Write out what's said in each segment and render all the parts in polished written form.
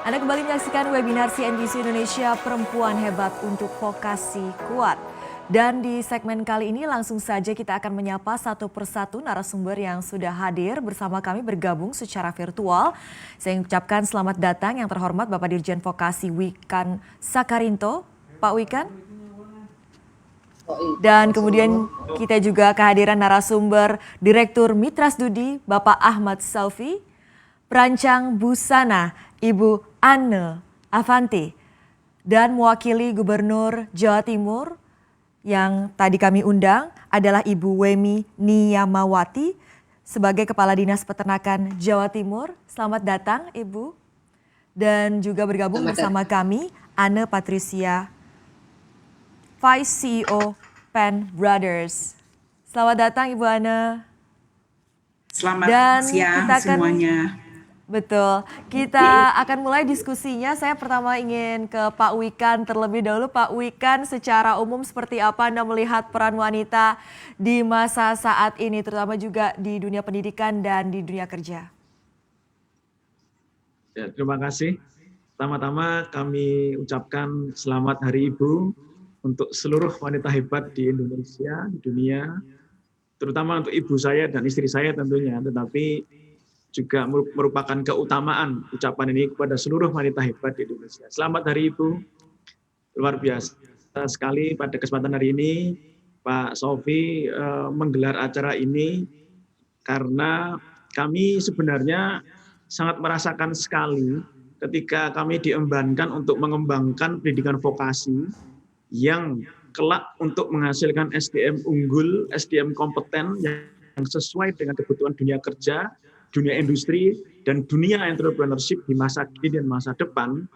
Anda kembali menyaksikan webinar CNBC Indonesia Perempuan Hebat untuk Vokasi Kuat. Dan di segmen kali ini langsung saja kita akan menyapa satu persatu narasumber yang sudah hadir bersama kami bergabung secara virtual. Saya ucapkan selamat datang yang terhormat Bapak Dirjen Vokasi Wikan Sakarinto. Pak Wikan. Dan kemudian kita juga kehadiran narasumber Direktur Mitra Studi Bapak Ahmad Saufi, perancang busana Ibu Anne Avanti, dan mewakili Gubernur Jawa Timur yang tadi kami undang adalah Ibu Wemi Niyamawati sebagai Kepala Dinas Peternakan Jawa Timur. Selamat datang Ibu. Dan juga bergabung bersama kami Anne Patricia, Vice CEO Penn Brothers. Selamat datang Ibu Anne. Selamat siang semuanya. Betul, kita akan mulai diskusinya. Saya pertama ingin ke Pak Wikan terlebih dahulu. Pak Wikan, secara umum seperti apa Anda melihat peran wanita di masa saat ini, terutama juga di dunia pendidikan dan di dunia kerja? Ya, terima kasih. Pertama-tama kami ucapkan selamat Hari Ibu untuk seluruh wanita hebat di Indonesia, di dunia, terutama untuk ibu saya dan istri saya tentunya, tetapi juga merupakan keutamaan ucapan ini kepada seluruh wanita hebat di Indonesia. Selamat Hari Ibu, luar biasa sekali pada kesempatan hari ini Pak Saufi menggelar acara ini karena kami sebenarnya sangat merasakan sekali ketika kami diembankan untuk mengembangkan pendidikan vokasi yang kelak untuk menghasilkan SDM unggul, SDM kompeten yang sesuai dengan kebutuhan dunia kerja, dunia industri, dan dunia entrepreneurship di masa kini dan masa depan,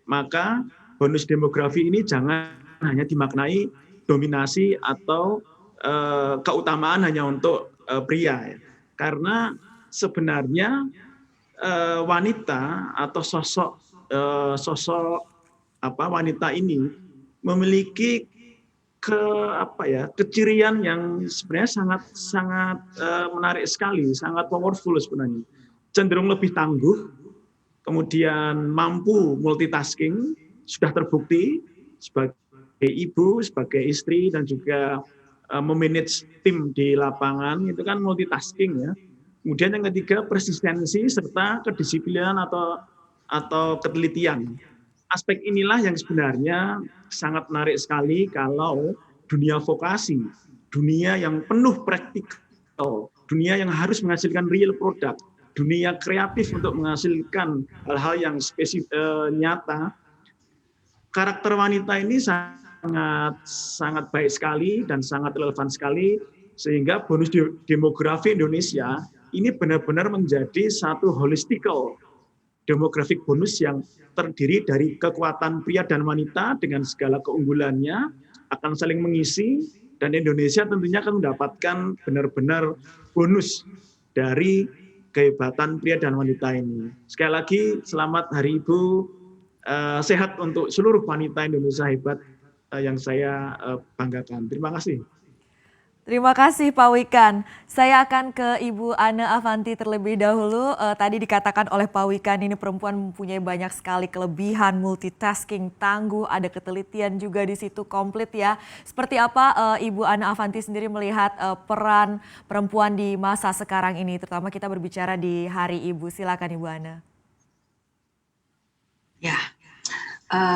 maka bonus demografi ini jangan hanya dimaknai dominasi atau keutamaan hanya untuk pria. Ya. Karena sebenarnya wanita atau sosok wanita ini memiliki kecirian yang sebenarnya sangat menarik sekali, sangat powerful sebenarnya. Cenderung lebih tangguh, kemudian mampu multitasking, sudah terbukti sebagai ibu, sebagai istri, dan juga memanage tim di lapangan, itu kan multitasking ya. Kemudian yang ketiga, persistensi serta kedisiplinan atau ketelitian. Aspek inilah yang sebenarnya sangat menarik sekali kalau dunia vokasi, dunia yang penuh praktikal, dunia yang harus menghasilkan real product, dunia kreatif untuk menghasilkan hal-hal yang nyata. Karakter wanita ini sangat baik sekali dan sangat relevan sekali, sehingga bonus demografi Indonesia ini benar-benar menjadi satu holistical demographic bonus yang terdiri dari kekuatan pria dan wanita dengan segala keunggulannya akan saling mengisi, dan Indonesia tentunya akan mendapatkan benar-benar bonus dari kehebatan pria dan wanita ini. Sekali lagi selamat Hari Ibu, sehat untuk seluruh wanita Indonesia hebat yang saya banggakan. Terima kasih. Terima kasih Pak Wikan. Saya akan ke Ibu Anne Avanti terlebih dahulu. Tadi dikatakan oleh Pak Wikan ini perempuan mempunyai banyak sekali kelebihan, multitasking, tangguh, ada ketelitian juga di situ, komplit ya. Seperti apa Ibu Anne Avanti sendiri melihat peran perempuan di masa sekarang ini, terutama kita berbicara di Hari Ibu. Silakan Ibu Anne. Ya,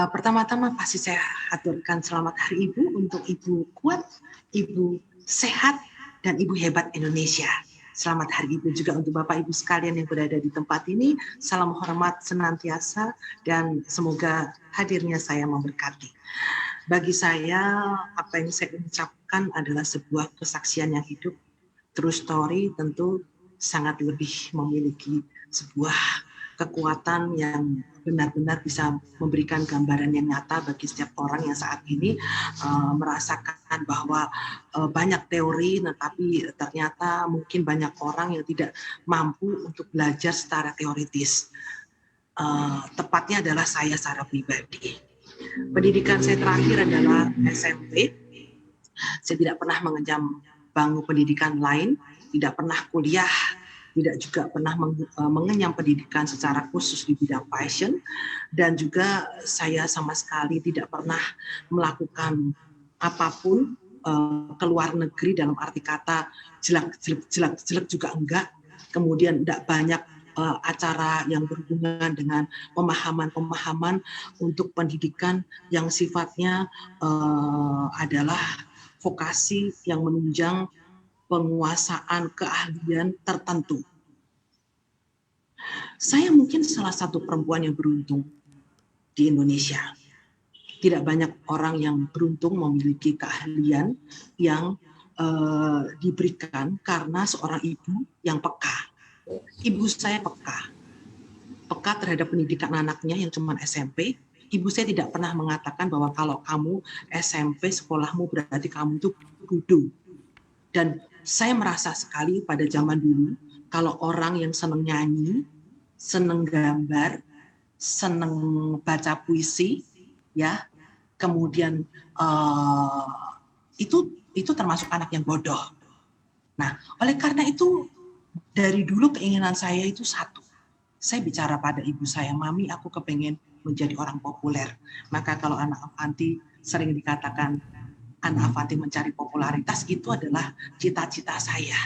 pertama-tama pasti saya aturkan selamat Hari Ibu untuk Ibu kuat, Ibu sehat, dan Ibu hebat Indonesia. Selamat Hari Ibu juga untuk Bapak Ibu sekalian yang berada di tempat ini. Salam hormat senantiasa dan semoga hadirnya saya memberkati. Bagi saya, apa yang saya ucapkan adalah sebuah kesaksian yang hidup. True story tentu sangat lebih memiliki sebuah kekuatan yang benar-benar bisa memberikan gambaran yang nyata bagi setiap orang yang saat ini merasakan bahwa banyak teori, tetapi ternyata mungkin banyak orang yang tidak mampu untuk belajar secara teoritis. Tepatnya adalah saya secara pribadi. Pendidikan saya terakhir adalah SMP. Saya tidak pernah mengenyam bangku pendidikan lain, tidak pernah kuliah tidak juga pernah mengenyam pendidikan secara khusus di bidang fashion, dan juga saya sama sekali tidak pernah melakukan apapun ke luar negeri dalam arti kata jelek juga enggak. Kemudian tidak banyak acara yang berhubungan dengan pemahaman-pemahaman untuk pendidikan yang sifatnya adalah vokasi yang menunjang penguasaan keahlian tertentu. Saya mungkin salah satu perempuan yang beruntung di Indonesia. Tidak banyak orang yang beruntung memiliki keahlian yang diberikan karena seorang ibu yang peka. Ibu saya peka terhadap pendidikan anaknya yang cuma SMP. Ibu saya tidak pernah mengatakan bahwa kalau kamu SMP sekolahmu berarti kamu itu bodoh. Dan saya merasa sekali pada zaman dulu, kalau orang yang senang nyanyi, senang gambar, senang baca puisi, ya, kemudian itu termasuk anak yang bodoh. Nah, oleh karena itu dari dulu keinginan saya itu satu. Saya bicara pada ibu saya, Mami, aku kepengen menjadi orang populer. Maka kalau anak Avanti sering dikatakan anak Avanti mencari popularitas, itu adalah cita-cita saya.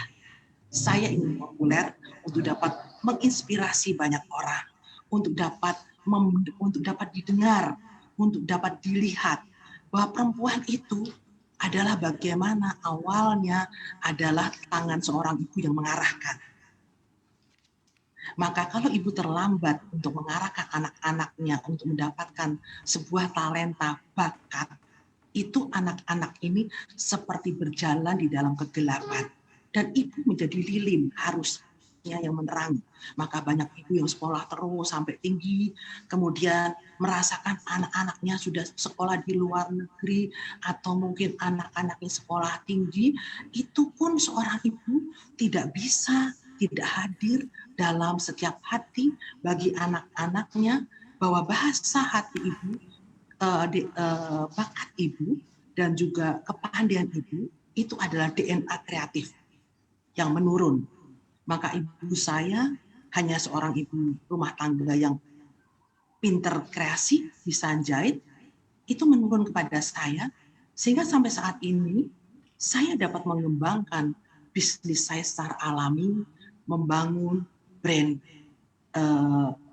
Saya ingin populer untuk dapat menginspirasi banyak orang, untuk dapat didengar, untuk dapat dilihat bahwa perempuan itu adalah bagaimana awalnya adalah tangan seorang ibu yang mengarahkan. Maka kalau ibu terlambat untuk mengarahkan anak-anaknya untuk mendapatkan sebuah talenta, bakat, itu anak-anak ini seperti berjalan di dalam kegelapan. Dan ibu menjadi lilin harusnya yang menerangi. Maka banyak ibu yang sekolah terus sampai tinggi, kemudian merasakan anak-anaknya sudah sekolah di luar negeri, atau mungkin anak-anaknya sekolah tinggi, itu pun seorang ibu tidak bisa tidak hadir dalam setiap hati bagi anak-anaknya, bahwa bahasa hati ibu, bakat ibu, dan juga kepandaian ibu itu adalah DNA kreatif yang menurun. Maka ibu saya hanya seorang ibu rumah tangga yang pinter kreasi, bisa jahit, itu menurun kepada saya, sehingga sampai saat ini saya dapat mengembangkan bisnis saya secara alami, membangun brand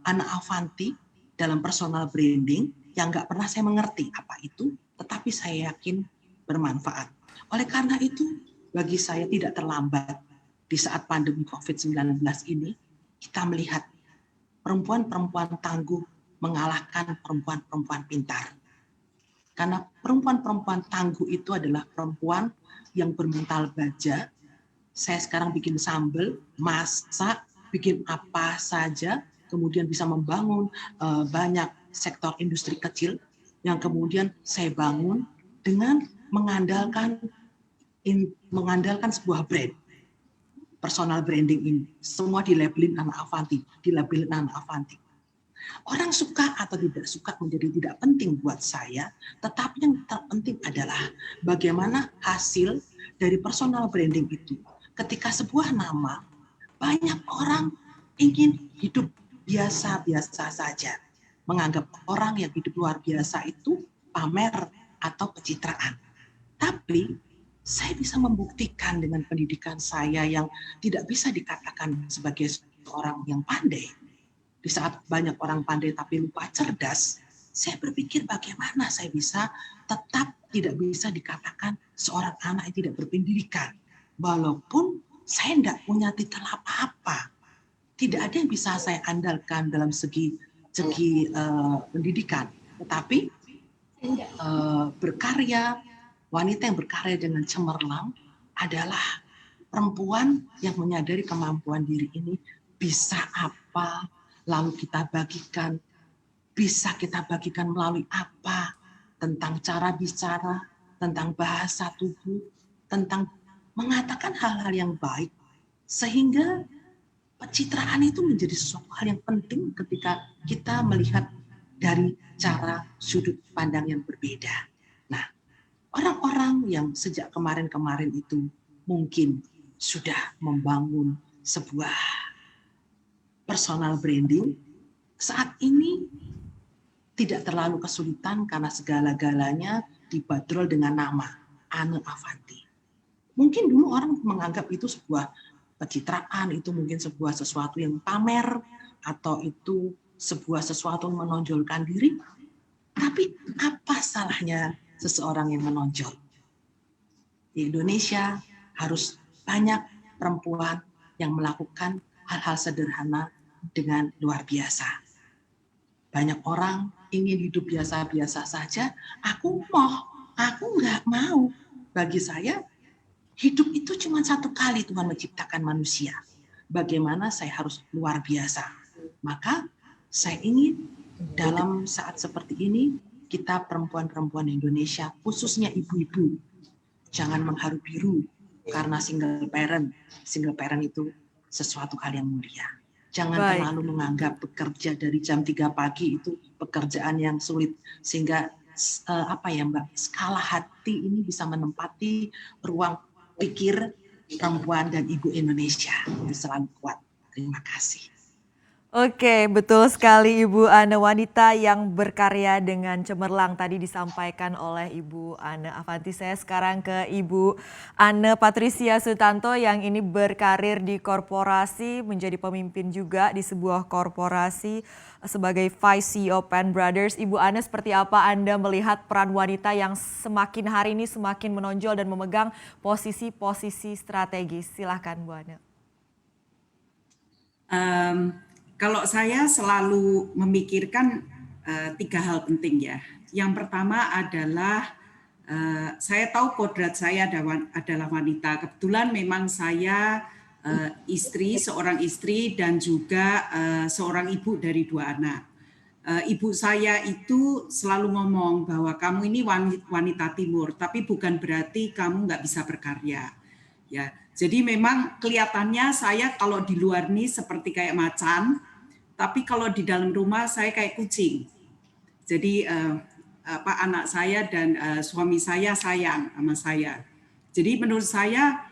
Ana Avanti dalam personal branding yang nggak pernah saya mengerti apa itu, tetapi saya yakin bermanfaat. Oleh karena itu, bagi saya tidak terlambat di saat pandemi COVID-19 ini, kita melihat perempuan-perempuan tangguh mengalahkan perempuan-perempuan pintar. Karena perempuan-perempuan tangguh itu adalah perempuan yang bermental baja. Saya sekarang bikin sambal, masak, bikin apa saja, kemudian bisa membangun banyak sektor industri kecil yang kemudian saya bangun dengan mengandalkan sebuah brand, personal branding ini. Semua dilabelin Ana Avanti, dilabelin Ana Avanti. Orang suka atau tidak suka menjadi tidak penting buat saya, tetapi yang terpenting adalah bagaimana hasil dari personal branding itu. Ketika sebuah nama, banyak orang ingin hidup biasa-biasa saja. Menganggap orang yang hidup luar biasa itu pamer atau pencitraan. Tapi saya bisa membuktikan dengan pendidikan saya yang tidak bisa dikatakan sebagai seorang yang pandai. Di saat banyak orang pandai tapi lupa cerdas, saya berpikir bagaimana saya bisa tetap tidak bisa dikatakan seorang anak yang tidak berpendidikan. Walaupun saya tidak punya titel apa-apa. Tidak ada yang bisa saya andalkan dalam segi pendidikan. Tetapi berkarya, wanita yang berkarya dengan cemerlang adalah perempuan yang menyadari kemampuan diri ini bisa apa, lalu kita bagikan, bisa kita bagikan melalui apa, tentang cara bicara, tentang bahasa tubuh, tentang mengatakan hal-hal yang baik, sehingga pencitraan itu menjadi sesuatu hal yang penting ketika kita melihat dari cara sudut pandang yang berbeda. Nah, orang-orang yang sejak kemarin-kemarin itu mungkin sudah membangun sebuah personal branding saat ini tidak terlalu kesulitan karena segala-galanya dibanderol dengan nama Anne Avanti. Mungkin dulu orang menganggap itu sebuah pencitraan, itu mungkin sebuah sesuatu yang pamer, atau itu sebuah sesuatu yang menonjolkan diri. Tapi apa salahnya seseorang yang menonjol? Di Indonesia harus banyak perempuan yang melakukan hal-hal sederhana dengan luar biasa. Banyak orang ingin hidup biasa-biasa saja, aku nggak mau. Bagi saya, hidup itu cuma satu kali Tuhan menciptakan manusia. Bagaimana saya harus luar biasa. Maka saya ingin dalam saat seperti ini, kita perempuan-perempuan Indonesia, khususnya ibu-ibu, jangan mengharu biru karena single parent. Single parent itu sesuatu hal yang mulia. Jangan terlalu menganggap bekerja dari jam 3 pagi itu pekerjaan yang sulit, sehingga skala hati ini bisa menempati ruang pikir perempuan dan ibu Indonesia itu selalu kuat. Terima kasih. Oke, betul sekali Ibu Anne, wanita yang berkarya dengan cemerlang tadi disampaikan oleh Ibu Anne Avanti. Saya sekarang ke Ibu Anne Patricia Sutanto yang ini berkarir di korporasi, menjadi pemimpin juga di sebuah korporasi sebagai Vice CEO Penn Brothers. Ibu Anne, seperti apa Anda melihat peran wanita yang semakin hari ini semakin menonjol dan memegang posisi-posisi strategis? Silahkan Bu Anne. Kalau saya selalu memikirkan 3 hal penting ya. Yang pertama adalah saya tahu kodrat saya adalah wanita. Kebetulan memang saya seorang istri dan juga seorang ibu dari 2 anak. Ibu saya itu selalu ngomong bahwa kamu ini wanita timur, tapi bukan berarti kamu nggak bisa berkarya. Ya, jadi memang kelihatannya saya kalau di luar nih seperti kayak macan, tapi kalau di dalam rumah saya kayak kucing. Jadi anak saya dan suami saya sayang sama saya. Jadi menurut saya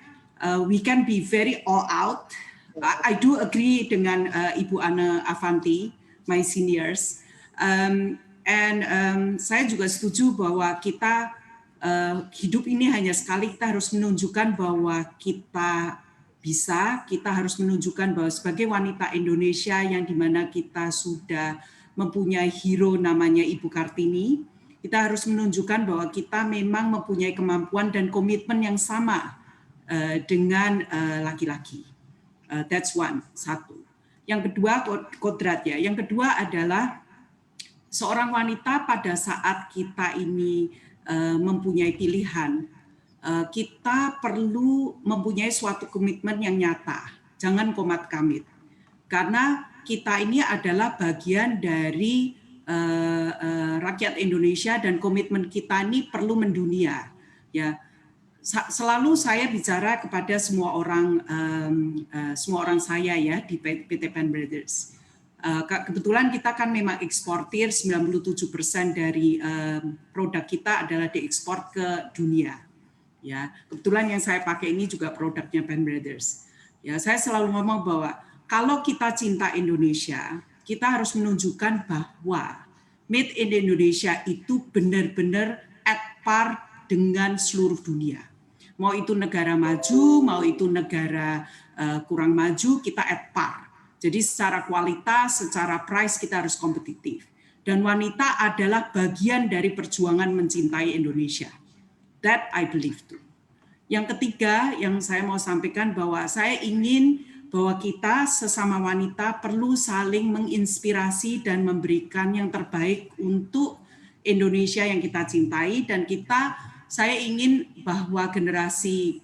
we can be very all out. I do agree dengan Ibu Anne Avanti, my seniors. Saya juga setuju bahwa kita hidup ini hanya sekali, kita harus menunjukkan bahwa kita bisa, kita harus menunjukkan bahwa sebagai wanita Indonesia yang dimana kita sudah mempunyai hero namanya Ibu Kartini, kita harus menunjukkan bahwa kita memang mempunyai kemampuan dan komitmen yang sama dengan laki-laki. That's satu. Yang kedua, kodrat ya. Yang kedua adalah seorang wanita pada saat kita ini mempunyai pilihan, kita perlu mempunyai suatu komitmen yang nyata, jangan komat kamit. Karena kita ini adalah bagian dari rakyat Indonesia dan komitmen kita ini perlu mendunia. Ya, selalu saya bicara kepada semua orang saya ya di PT Penn Brothers. Kebetulan kita kan memang eksportir, 97% dari produk kita adalah diekspor ke dunia. Ya, kebetulan yang saya pakai ini juga produknya Penn Brothers. Ya, saya selalu ngomong bahwa kalau kita cinta Indonesia, kita harus menunjukkan bahwa made in Indonesia itu benar-benar at par dengan seluruh dunia. Mau itu negara maju, mau itu negara kurang maju, kita at par. Jadi secara kualitas, secara price kita harus kompetitif. Dan wanita adalah bagian dari perjuangan mencintai Indonesia. That I believe too. Yang ketiga yang saya mau sampaikan bahwa saya ingin bahwa kita sesama wanita perlu saling menginspirasi dan memberikan yang terbaik untuk Indonesia yang kita cintai, dan saya ingin bahwa generasi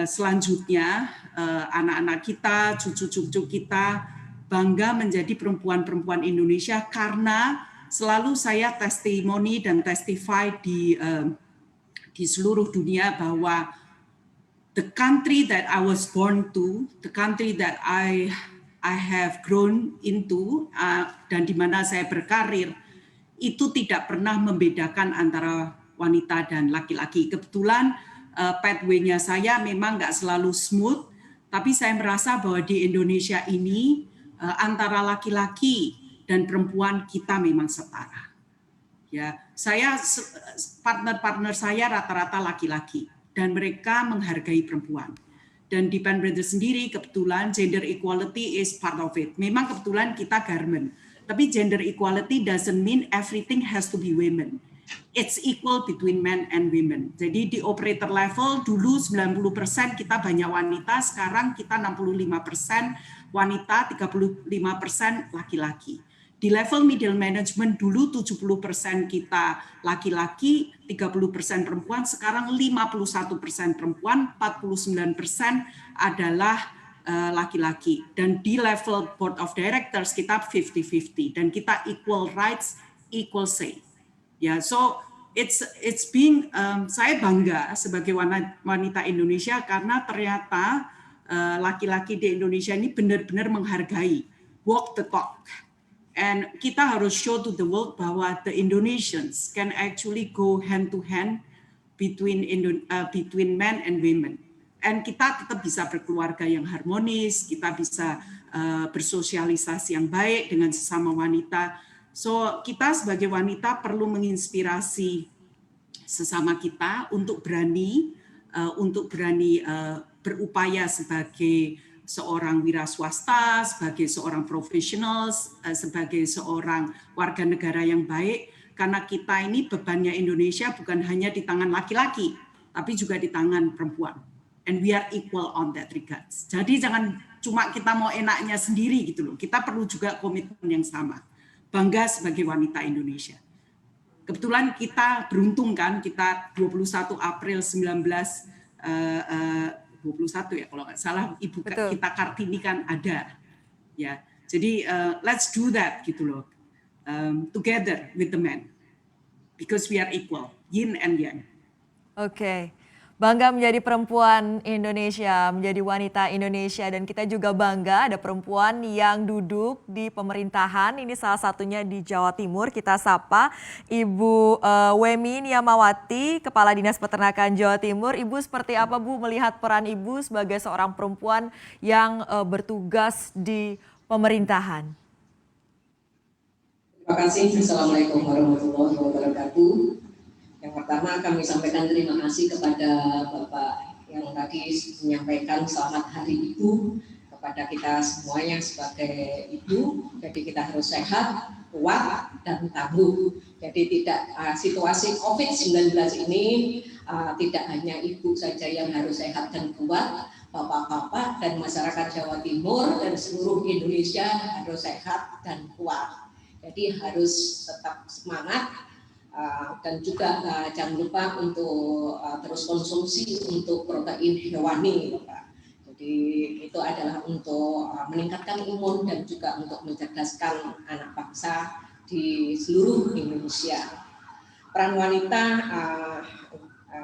selanjutnya, anak-anak kita, cucu-cucu kita bangga menjadi perempuan-perempuan Indonesia, karena selalu saya testimoni dan testify di seluruh dunia bahwa the country that I was born to, the country that I have grown into, dan di mana saya berkarir, itu tidak pernah membedakan antara wanita dan laki-laki. Kebetulan pathway-nya saya memang nggak selalu smooth, tapi saya merasa bahwa di Indonesia ini antara laki-laki dan perempuan kita memang setara. Ya, partner-partner saya rata-rata laki-laki dan mereka menghargai perempuan. Dan di Penn Brothers sendiri kebetulan gender equality is part of it. Memang kebetulan kita garment, tapi gender equality doesn't mean everything has to be women. It's equal between men and women. Jadi di operator level dulu 90% kita banyak wanita, sekarang kita 65% wanita, 35% laki-laki. Di level middle management dulu 70% kita laki-laki, 30% perempuan, sekarang 51% perempuan, 49% adalah laki-laki. Dan di level board of directors kita 50-50 dan kita equal rights, equal say. Ya, so it's being saya bangga sebagai wanita Indonesia karena ternyata laki-laki di Indonesia ini benar-benar menghargai, walk the talk. And kita harus show to the world bahwa the Indonesians can actually go hand to hand between men and women. And kita tetap bisa berkeluarga yang harmonis, kita bisa bersosialisasi yang baik dengan sesama wanita. So kita sebagai wanita perlu menginspirasi sesama kita untuk berani berupaya sebagai seorang wira swasta, sebagai seorang profesional, sebagai seorang warga negara yang baik, karena kita ini bebannya Indonesia bukan hanya di tangan laki-laki, tapi juga di tangan perempuan. And we are equal on that regards. Jadi jangan cuma kita mau enaknya sendiri gitu loh, kita perlu juga komitmen yang sama. Bangga sebagai wanita Indonesia. Kebetulan kita beruntung kan, kita 21 April 21 ya kalau nggak salah ibu Betul. kita Kartini kan ada ya, jadi let's do that gitu loh, together with the men because we are equal, yin and yang. Oke. Bangga menjadi perempuan Indonesia, menjadi wanita Indonesia, dan kita juga bangga ada perempuan yang duduk di pemerintahan. Ini salah satunya di Jawa Timur. Kita sapa Ibu Wemi Niyamawati, Kepala Dinas Peternakan Jawa Timur. Ibu, seperti apa Bu melihat peran Ibu sebagai seorang perempuan yang bertugas di pemerintahan? Terima kasih. Assalamualaikum warahmatullahi wabarakatuh. Yang pertama kami sampaikan terima kasih kepada Bapak yang tadi menyampaikan selamat Hari Ibu kepada kita semuanya sebagai ibu. Jadi kita harus sehat, kuat, dan tangguh. Jadi tidak situasi COVID-19 ini tidak hanya ibu saja yang harus sehat dan kuat, bapak-bapak dan masyarakat Jawa Timur dan seluruh Indonesia harus sehat dan kuat. Jadi harus tetap semangat. Dan juga jangan lupa untuk terus konsumsi untuk protein hewani, Bapak. Jadi itu adalah untuk meningkatkan imun dan juga untuk mencerdaskan anak bangsa di seluruh Indonesia. Peran wanita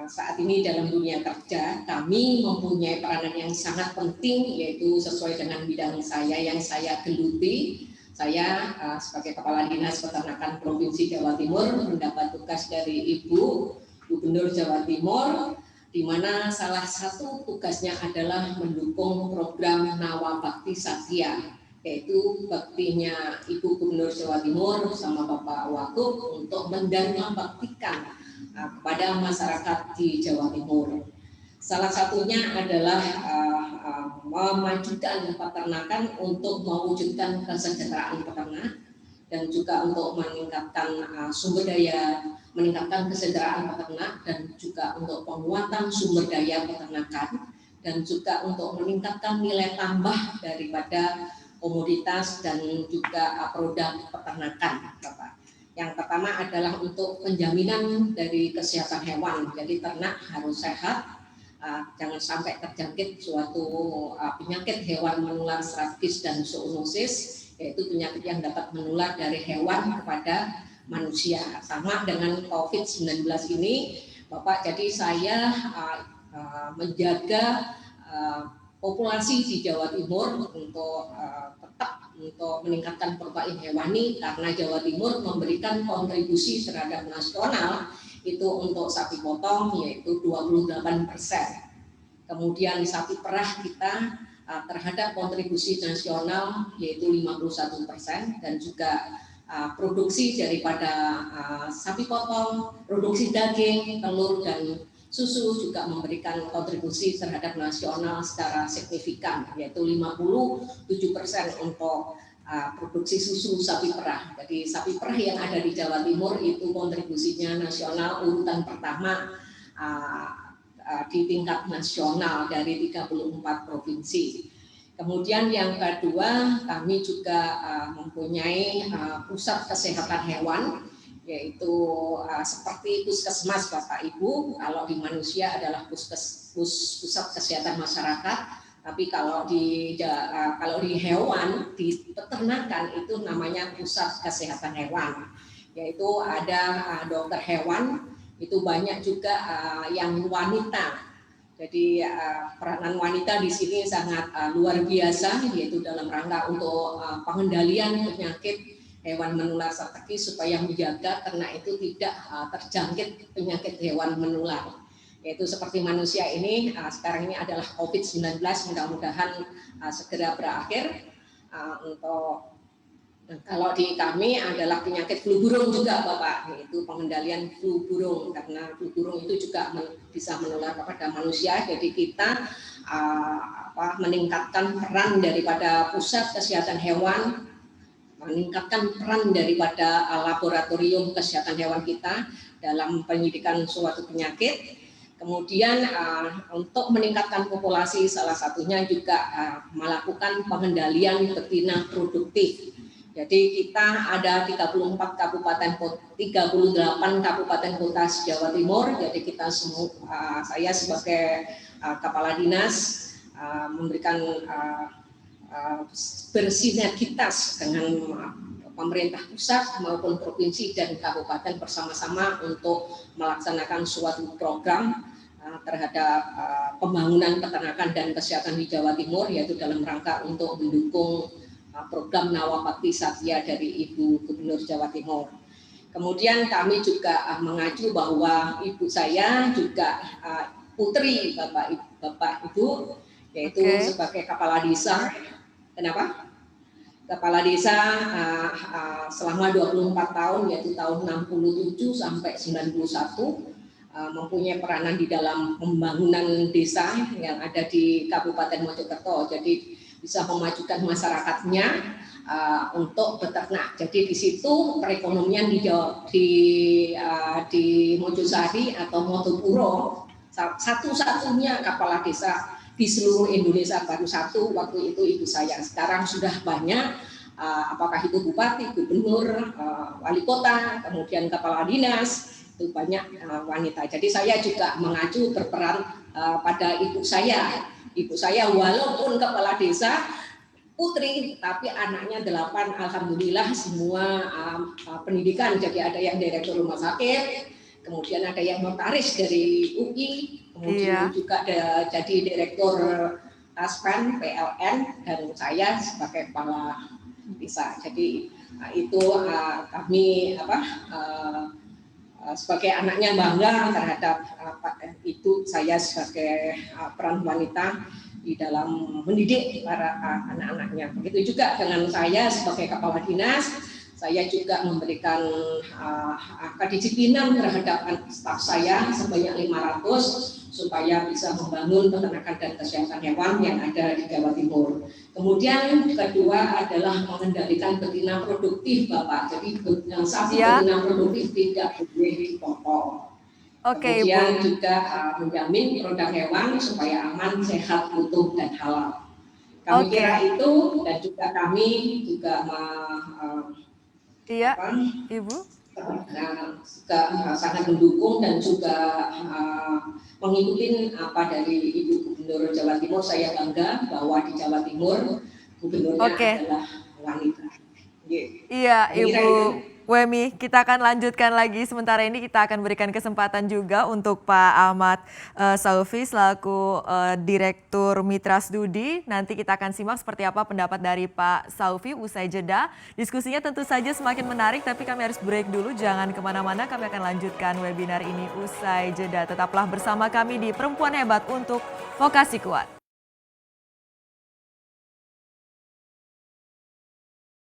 saat ini dalam dunia kerja, kami mempunyai peranan yang sangat penting, yaitu sesuai dengan bidang saya yang saya geluti. Saya sebagai Kepala Dinas Peternakan Provinsi Jawa Timur mendapat tugas dari Ibu Gubernur Jawa Timur, di mana salah satu tugasnya adalah mendukung program Nawa Bakti Satya, yaitu baktinya Ibu Gubernur Jawa Timur bersama Bapak Wagub untuk mendharma baktikan kepada masyarakat di Jawa Timur. Salah satunya adalah memajukan peternakan untuk mewujudkan kesejahteraan peternak dan juga untuk meningkatkan sumber daya, meningkatkan kesejahteraan peternak dan juga untuk penguatan sumber daya peternakan dan juga untuk meningkatkan nilai tambah daripada komoditas dan juga produk peternakan, Bapak. Yang pertama adalah untuk penjaminan dari kesehatan hewan. Jadi ternak harus sehat. Jangan sampai terjangkit suatu penyakit hewan menular strabis dan zoonosis, yaitu penyakit yang dapat menular dari hewan kepada manusia. Sama dengan COVID-19 ini, Bapak, jadi saya menjaga populasi di Jawa Timur untuk tetap untuk meningkatkan protein hewani, karena Jawa Timur memberikan kontribusi terhadap nasional itu untuk sapi potong yaitu 28%. Kemudian sapi perah kita terhadap kontribusi nasional yaitu 51% dan juga produksi daripada sapi potong, produksi daging, telur dan susu juga memberikan kontribusi terhadap nasional secara signifikan yaitu 57% untuk produksi susu sapi perah. Jadi sapi perah yang ada di Jawa Timur itu kontribusinya nasional urutan pertama di tingkat nasional dari 34 provinsi. Kemudian yang kedua, kami juga mempunyai pusat kesehatan hewan, yaitu seperti puskesmas Bapak Ibu. Kalau di manusia adalah pusat kesehatan masyarakat, tapi kalau di hewan, di peternakan itu namanya pusat kesehatan hewan, yaitu ada dokter hewan. Itu banyak juga yang wanita. Jadi peranan wanita di sini sangat luar biasa, yaitu dalam rangka untuk pengendalian penyakit hewan menular strategis supaya menjaga ternak itu tidak terjangkit penyakit hewan menular. Yaitu seperti manusia ini, sekarang ini adalah COVID-19, mudah-mudahan segera berakhir. Kalau di kami adalah penyakit flu burung juga Bapak, yaitu pengendalian flu burung, karena flu burung itu juga bisa menular kepada manusia. Jadi kita meningkatkan peran daripada pusat kesehatan hewan, meningkatkan peran daripada laboratorium kesehatan hewan kita dalam penyidikan suatu penyakit. Kemudian untuk meningkatkan populasi salah satunya juga melakukan pengendalian betina produktif. Jadi kita ada 38 kabupaten 38 kabupaten kota Jawa Timur. Jadi kita semua saya sebagai kepala dinas memberikan bersinergitas dengan pemerintah pusat maupun provinsi dan kabupaten bersama-sama untuk melaksanakan suatu program terhadap pembangunan peternakan dan kesehatan di Jawa Timur, yaitu dalam rangka untuk mendukung program Nawabakti Satya dari Ibu Gubernur Jawa Timur. Kemudian kami juga mengacu bahwa ibu saya juga putri Bapak Ibu, yaitu sebagai kepala desa. Kenapa? Kepala desa selama 24 tahun, yaitu tahun 67 sampai 91, mempunyai peranan di dalam pembangunan desa yang ada di Kabupaten Mojokerto. Jadi bisa memajukan masyarakatnya untuk beternak. Jadi di situ perekonomian di Mojosari atau Motopuro satu-satunya kepala desa di seluruh Indonesia, baru satu waktu itu ibu saya. Sekarang sudah banyak, apakah itu bupati, gubernur, wali kota, kemudian kepala dinas, itu banyak wanita. Jadi saya juga mengacu berperan pada ibu saya. Ibu saya walaupun kepala desa putri, tapi anaknya 8, alhamdulillah semua pendidikan. Jadi ada yang direktur rumah sakit, kemudian ada yang notaris dari UI, kemudian juga ada jadi direktur Taspen PLN, dan saya sebagai kepala desa. Jadi itu kami sebagai anaknya bangga terhadap itu saya sebagai peran wanita di dalam mendidik para anak-anaknya. Begitu juga dengan saya sebagai kepala dinas, saya juga memberikan kedisiplinan terhadap staf saya sebanyak 500 supaya bisa membangun peternakan dan kesehatan hewan yang ada di Jawa Timur. Kemudian kedua adalah mengendalikan betina produktif, Bapak. Jadi sapi betina produktif tidak boleh dipotong. Kemudian juga menjamin produk hewan supaya aman, sehat, utuh, dan halal. Kami kira itu, dan juga kami juga Ibu sangat mendukung dan juga mengikuti apa dari Ibu Gubernur Jawa Timur. Saya bangga bahwa di Jawa Timur gubernurnya adalah wanita. Iya, Ibu Wemi, kita akan lanjutkan lagi. Sementara ini kita akan berikan kesempatan juga untuk Pak Ahmad Saufi selaku Direktur Mitra Studi. Nanti kita akan simak seperti apa pendapat dari Pak Saufi usai jeda. Diskusinya tentu saja semakin menarik, tapi kami harus break dulu. Jangan kemana-mana, kami akan lanjutkan webinar ini usai jeda. Tetaplah bersama kami di Perempuan Hebat untuk Vokasi Kuat.